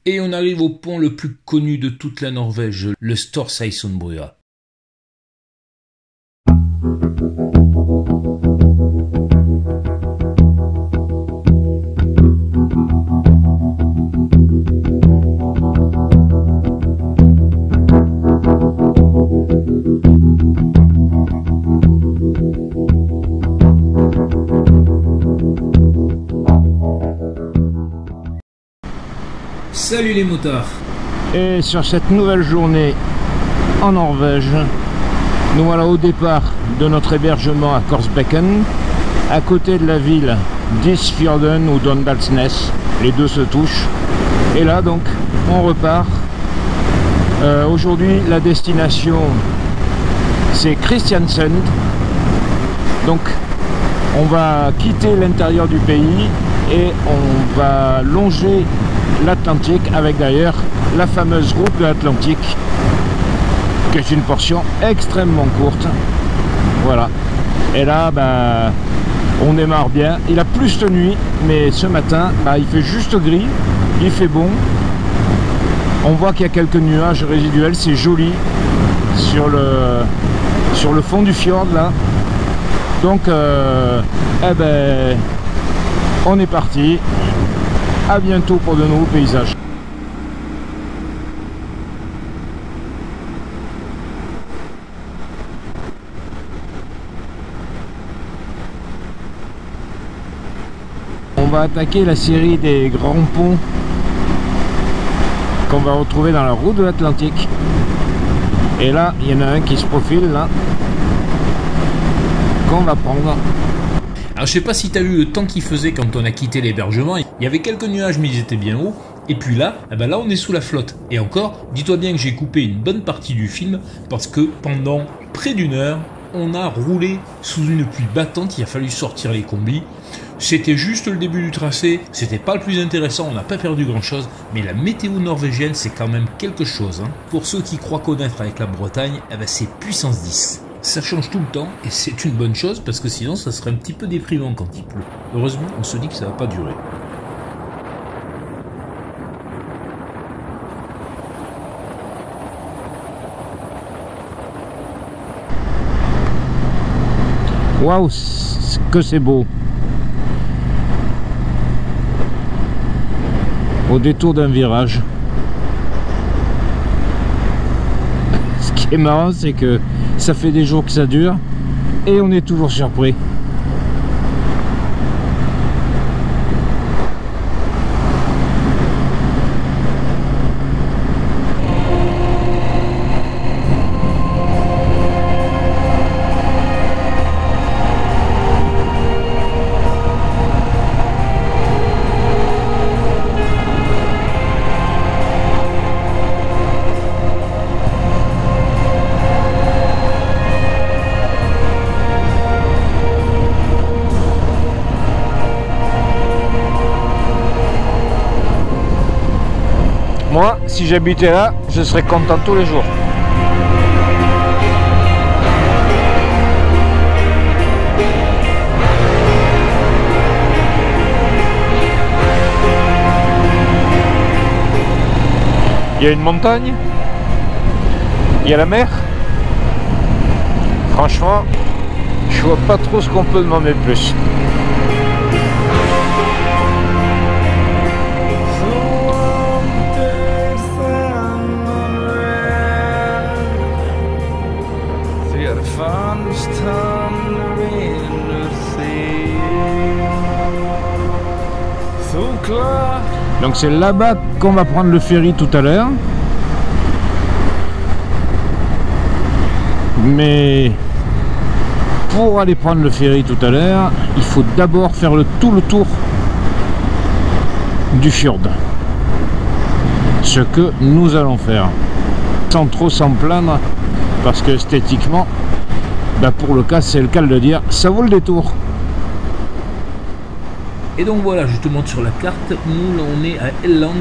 Et on arrive au pont le plus connu de toute la Norvège, le Storseisunbrua. Salut les motards! Et sur cette nouvelle journée en Norvège, nous voilà au départ de notre hébergement à Korsbekken, à côté de la ville d'Isfjorden ou d'Ondalsnes, les deux se touchent. Et là donc on repart. Aujourd'hui la destination c'est Kristiansand, donc on va quitter l'intérieur du pays et on va longer l'Atlantique avec d'ailleurs la fameuse route de l'Atlantique, qui est une portion extrêmement courte. Voilà. Et là, on démarre bien. Il a plu cette nuit, mais ce matin, il fait juste gris, il fait bon. On voit qu'il y a quelques nuages résiduels, c'est joli sur le fond du fjord là. Donc, on est parti. À bientôt pour de nouveaux paysages. On va attaquer la série des grands ponts qu'on va retrouver dans la route de l'Atlantique. Et là, il y en a un qui se profile là, qu'on va prendre. Alors je sais pas si tu as vu le temps qu'il faisait quand on a quitté l'hébergement, il y avait quelques nuages mais ils étaient bien hauts, et puis là on est sous la flotte. Et encore, dis-toi bien que j'ai coupé une bonne partie du film, parce que pendant près d'une heure, on a roulé sous une pluie battante, il a fallu sortir les combis. C'était juste le début du tracé, c'était pas le plus intéressant, on n'a pas perdu grand chose, mais la météo norvégienne c'est quand même quelque chose. Pour ceux qui croient connaître avec la Bretagne, c'est puissance 10. Ça change tout le temps et c'est une bonne chose parce que sinon ça serait un petit peu déprimant quand il pleut. Heureusement, on se dit que ça va pas durer. Waouh, que c'est beau! Au détour d'un virage. Ce qui est marrant, c'est que ça fait des jours que ça dure et on est toujours surpris. Moi, si j'habitais là, je serais content tous les jours. Il y a une montagne, il y a la mer. Franchement, je vois pas trop ce qu'on peut demander de plus. Donc c'est là-bas qu'on va prendre le ferry tout à l'heure. Mais pour aller prendre le ferry tout à l'heure, il faut d'abord faire tout le tour du fjord. Ce que nous allons faire. Sans trop s'en plaindre, parce que esthétiquement, pour le cas, c'est le cas de le dire, ça vaut le détour. Et donc voilà, je te montre sur la carte, nous là on est à Helland,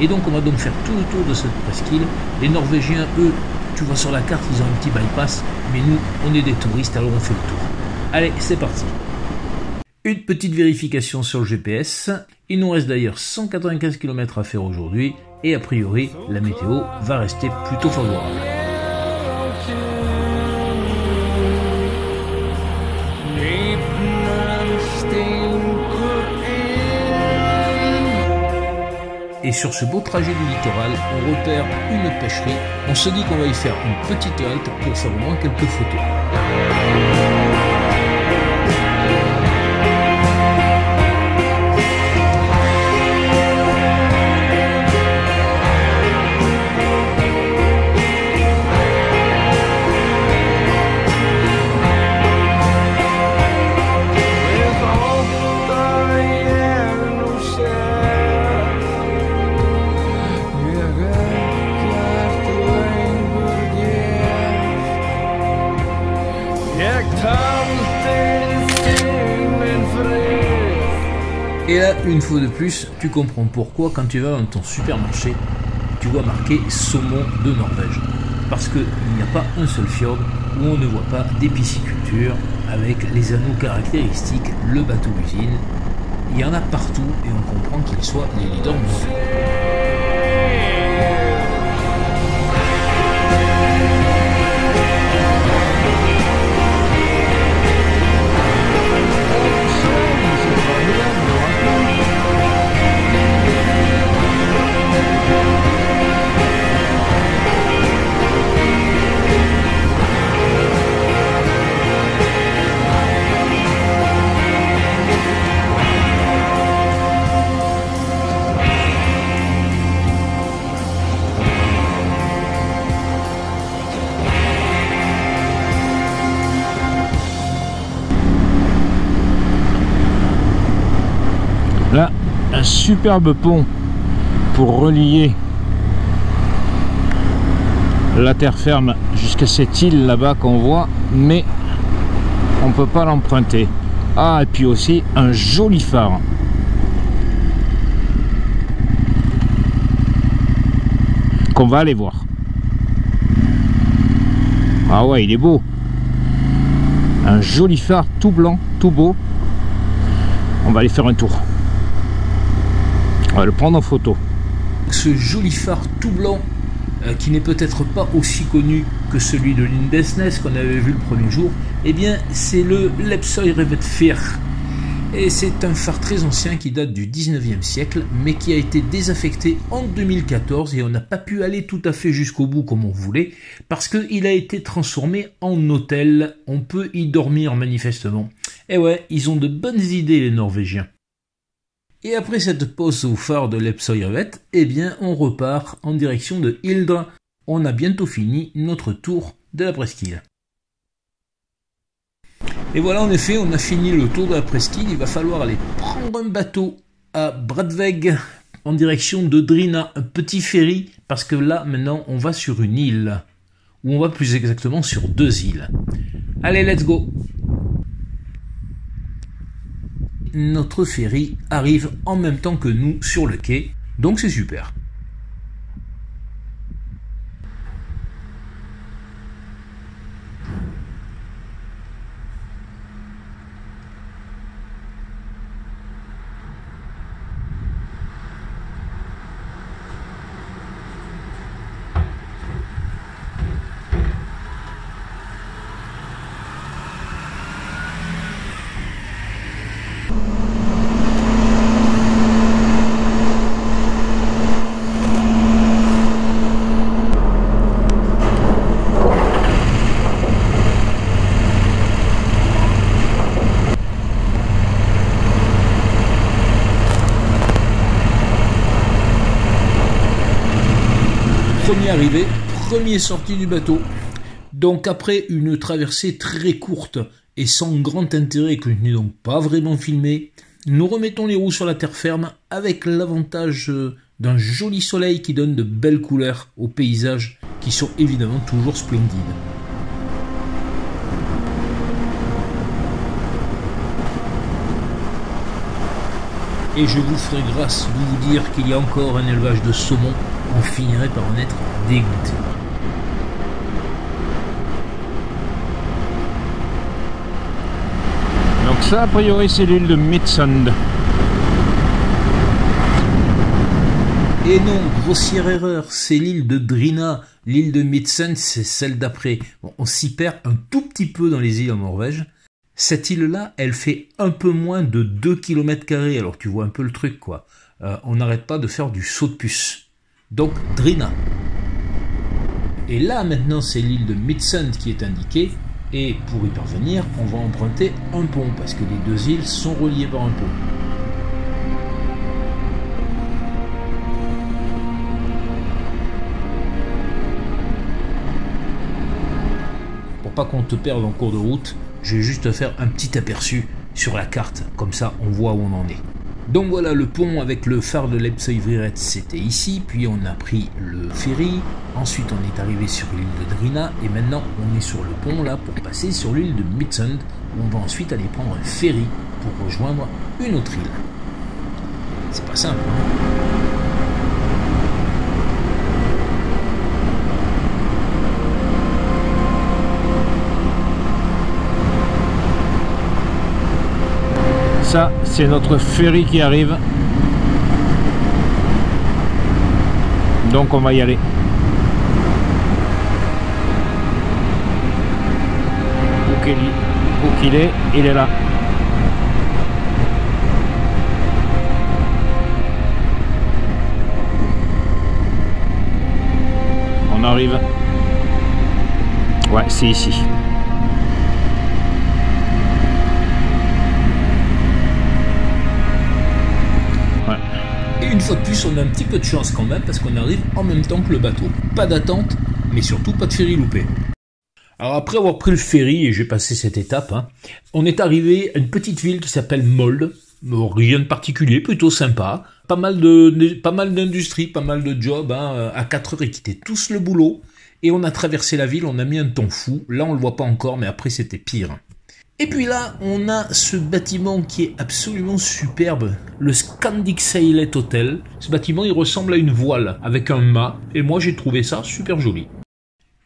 et donc on va donc faire tout le tour de cette presqu'île. Les Norvégiens, eux, tu vois sur la carte, ils ont un petit bypass, mais nous, on est des touristes, alors on fait le tour. Allez, c'est parti. Une petite vérification sur le GPS. Il nous reste d'ailleurs 195 km à faire aujourd'hui et a priori la météo va rester plutôt favorable. Et sur ce beau trajet du littoral, on repère une pêcherie. On se dit qu'on va y faire une petite halte pour faire au moins quelques photos. Et là, une fois de plus, tu comprends pourquoi quand tu vas dans ton supermarché, tu vois marqué saumon de Norvège. Parce qu'il n'y a pas un seul fjord où on ne voit pas des piscicultures avec les anneaux caractéristiques, le bateau d'usine. Il y en a partout et on comprend qu'ils soient les leaders mondiaux. Là, un superbe pont pour relier la terre ferme jusqu'à cette île là-bas qu'on voit, mais on ne peut pas l'emprunter. Ah, et puis aussi un joli phare. Qu'on va aller voir. Ah ouais, il est beau. Un joli phare tout blanc, tout beau. On va aller faire un tour. On va le prendre en photo. Ce joli phare tout blanc, qui n'est peut-être pas aussi connu que celui de Lindesnes qu'on avait vu le premier jour, eh bien c'est le Lepsøyrevet-fyr. Et c'est un phare très ancien qui date du 19e siècle, mais qui a été désaffecté en 2014 et on n'a pas pu aller tout à fait jusqu'au bout comme on voulait, parce qu'il a été transformé en hôtel. On peut y dormir manifestement. Et ouais, ils ont de bonnes idées les Norvégiens. Et après cette pause au phare de Lepsøyrevet, eh bien on repart en direction de Hildre. On a bientôt fini notre tour de la presqu'île. Et voilà, en effet, on a fini le tour de la presqu'île. Il va falloir aller prendre un bateau à Bradveg en direction de Drina, un petit ferry, parce que là maintenant on va sur une île, ou on va plus exactement sur deux îles. Allez, let's go! Notre ferry arrive en même temps que nous sur le quai, donc c'est super. Premier arrivé, premier sorti du bateau. Donc après une traversée très courte et sans grand intérêt que je n'ai donc pas vraiment filmé, nous remettons les roues sur la terre ferme avec l'avantage d'un joli soleil qui donne de belles couleurs aux paysages qui sont évidemment toujours splendides. Et je vous ferai grâce de vous dire qu'il y a encore un élevage de saumon, on finirait par en être dégoûté. Donc Ça, a priori, c'est l'île de Mitsund. Et non, grossière erreur, c'est l'île de Drina. L'île de Mitsund, c'est celle d'après. Bon, on s'y perd un tout petit peu dans les îles en Norvège. Cette île-là, elle fait un peu moins de 2 km². Alors tu vois un peu le truc, quoi. On n'arrête pas de faire du saut de puce. Donc, Drina. Et là, maintenant, c'est l'île de Mitsund qui est indiquée. Et pour y parvenir, on va emprunter un pont, parce que les deux îles sont reliées par un pont. Pour pas qu'on te perde en cours de route, je vais juste faire un petit aperçu sur la carte, comme ça on voit où on en est. Donc voilà, le pont avec le phare de Lepsøyviret, c'était ici, puis on a pris le ferry, ensuite on est arrivé sur l'île de Drina, et maintenant on est sur le pont là pour passer sur l'île de Mitsund, où on va ensuite aller prendre un ferry pour rejoindre une autre île. C'est pas simple, hein? Ça, c'est notre ferry qui arrive. Donc on va y aller. Où qu'il est, il est là. On arrive. Ouais, c'est ici. Et une fois de plus, on a un petit peu de chance quand même, parce qu'on arrive en même temps que le bateau. Pas d'attente, mais surtout pas de ferry loupé. Alors après avoir pris le ferry, et j'ai passé cette étape, hein, on est arrivé à une petite ville qui s'appelle Molde. Rien de particulier, plutôt sympa. Pas mal d'industries, pas mal de jobs, hein, à 4 heures, ils quittaient tous le boulot. Et on a traversé la ville, on a mis un temps fou. Là, on le voit pas encore, mais après, c'était pire. Et puis là, on a ce bâtiment qui est absolument superbe, le Scandic Seilet Hotel. Ce bâtiment, il ressemble à une voile avec un mât, et moi j'ai trouvé ça super joli.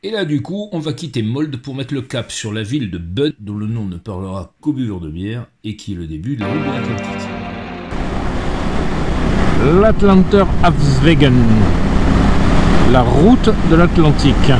Et là du coup, on va quitter Molde pour mettre le cap sur la ville de Bud, dont le nom ne parlera qu'aux buveurs de bière, et qui est le début de la route de l'Atlantique. L'Atlanter Havsvegen, la route de l'Atlantique.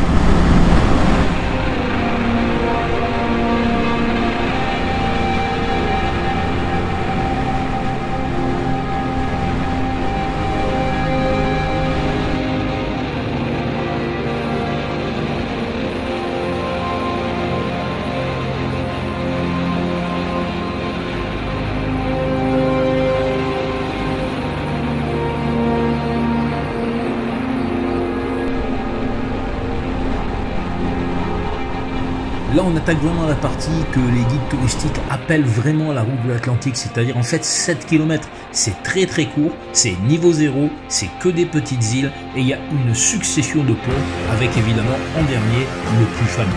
Là, on attaque vraiment la partie que les guides touristiques appellent vraiment la route de l'Atlantique, c'est-à-dire en fait 7 km. C'est très très court, c'est niveau zéro, c'est que des petites îles et il y a une succession de ponts avec évidemment en dernier le plus fameux.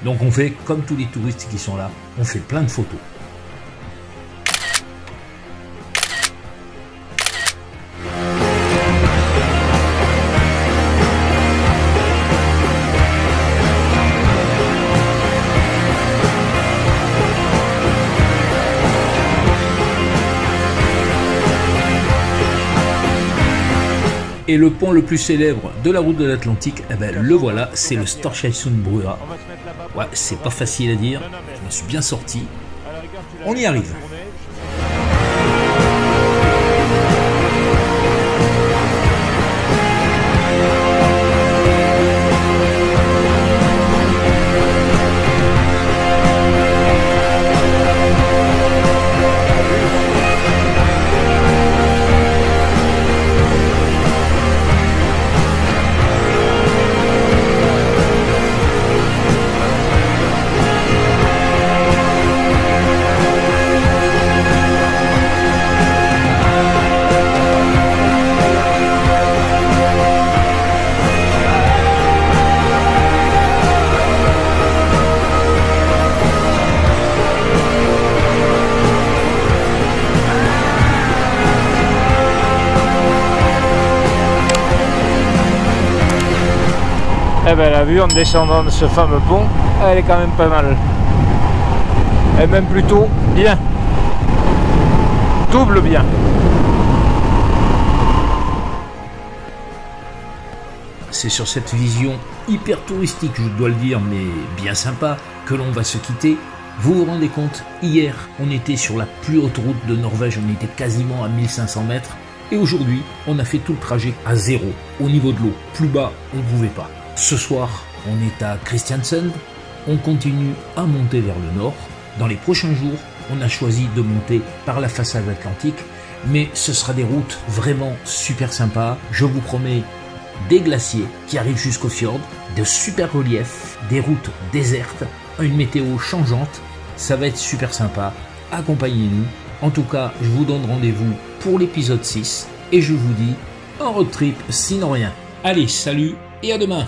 Donc on fait comme tous les touristes qui sont là, on fait plein de photos. Et le pont le plus célèbre de la route de l'Atlantique, eh ben, le voilà, c'est le Storsundbrua. Ouais, c'est pas facile à dire, je me suis bien sorti. On y arrive. Eh ben la vue en descendant de ce fameux pont, elle est quand même pas mal. Elle est même plutôt bien. Double bien. C'est sur cette vision hyper touristique, je dois le dire, mais bien sympa, que l'on va se quitter. Vous vous rendez compte, hier, on était sur la plus haute route de Norvège, on était quasiment à 1500 mètres. Et aujourd'hui, on a fait tout le trajet à 0, au niveau de l'eau. Plus bas, on ne pouvait pas. Ce soir, on est à Kristiansand. On continue à monter vers le nord. Dans les prochains jours, on a choisi de monter par la façade atlantique. Mais ce sera des routes vraiment super sympas. Je vous promets des glaciers qui arrivent jusqu'au fjord, de super reliefs, des routes désertes, une météo changeante. Ça va être super sympa. Accompagnez-nous. En tout cas, je vous donne rendez-vous pour l'épisode 6 et je vous dis un road trip sinon rien. Allez, salut et à demain!